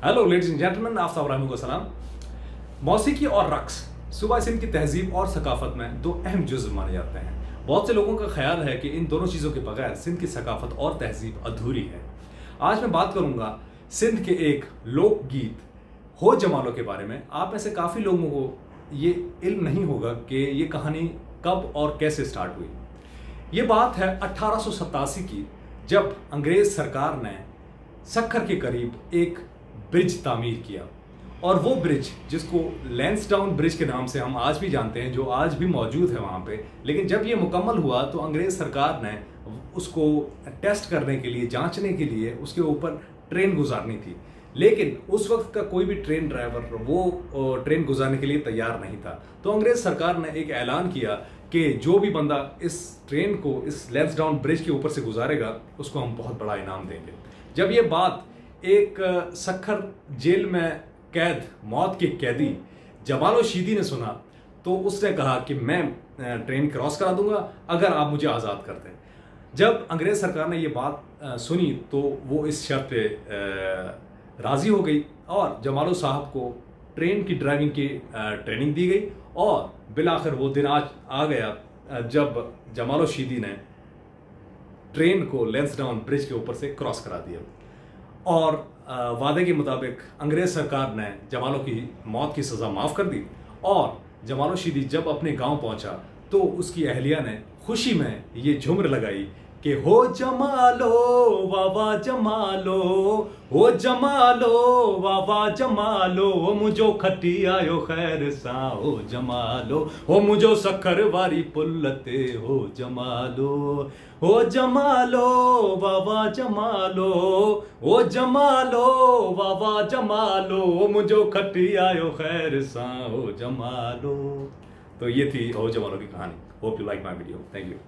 Hello ladies and gentleman, Aftab Rahman को सलाम। मौसीकी और रक्स सूबा सिंध की तहजीब और सकाफत में दो अहम जुज़ माने जाते हैं। बहुत से लोगों का ख्याल है कि इन दोनों चीज़ों के बगैर सिंध की सकाफत और तहजीब अधूरी है। आज मैं बात करूंगा सिंध के एक लोकगीत हो जमालो के बारे में। आप में से काफ़ी लोगों को ये इल्म नहीं होगा कि ये कहानी कब और कैसे स्टार्ट हुई। ये बात है 1887 की, जब अंग्रेज़ सरकार ने सक्खर के करीब एक ब्रिज तामीर किया। और वो ब्रिज जिसको लैंसडाउन ब्रिज के नाम से हम आज भी जानते हैं, जो आज भी मौजूद है वहाँ पे। लेकिन जब ये मुकम्मल हुआ तो अंग्रेज़ सरकार ने उसको टेस्ट करने के लिए, जांचने के लिए उसके ऊपर ट्रेन गुजारनी थी। लेकिन उस वक्त का कोई भी ट्रेन ड्राइवर वो ट्रेन गुजारने के लिए तैयार नहीं था। तो अंग्रेज़ सरकार ने एक ऐलान किया कि जो भी बंदा इस ट्रेन को इस लैंसडाउन ब्रिज के ऊपर से गुजारेगा उसको हम बहुत बड़ा इनाम देंगे। जब ये बात एक सक्खर जेल में कैद, मौत के कैदी जमालो शीदी ने सुना तो उसने कहा कि मैं ट्रेन क्रॉस करा दूंगा अगर आप मुझे आज़ाद कर दें। जब अंग्रेज़ सरकार ने ये बात सुनी तो वो इस शर्त पे राज़ी हो गई और जमालो साहब को ट्रेन की ड्राइविंग की ट्रेनिंग दी गई। और बिलाखिर वो दिन आज आ गया जब जमालो शीदी ने ट्रेन को लैंसडाउन ब्रिज के ऊपर से क्रॉस करा दिया। और वादे के मुताबिक अंग्रेज़ सरकार ने जमालो की मौत की सज़ा माफ़ कर दी। और जमालो शीदी जब अपने गांव पहुंचा तो उसकी अहलिया ने खुशी में ये झुमर लगाई कि हो जमालो वावा जमालो, हो जमालो वावा जमालो, मुझो खटी आयो खैर सा हो जमालो, हो मुझो सक्खर वारी पुल्लते हो जमालो, हो जमालो वावा जमालो, हो जमालो वावा जमालो, मुझो खटी आयो खैर सा हो जमालो। तो ये थी हो जमालो की कहानी। Hope you like my video. Thank you.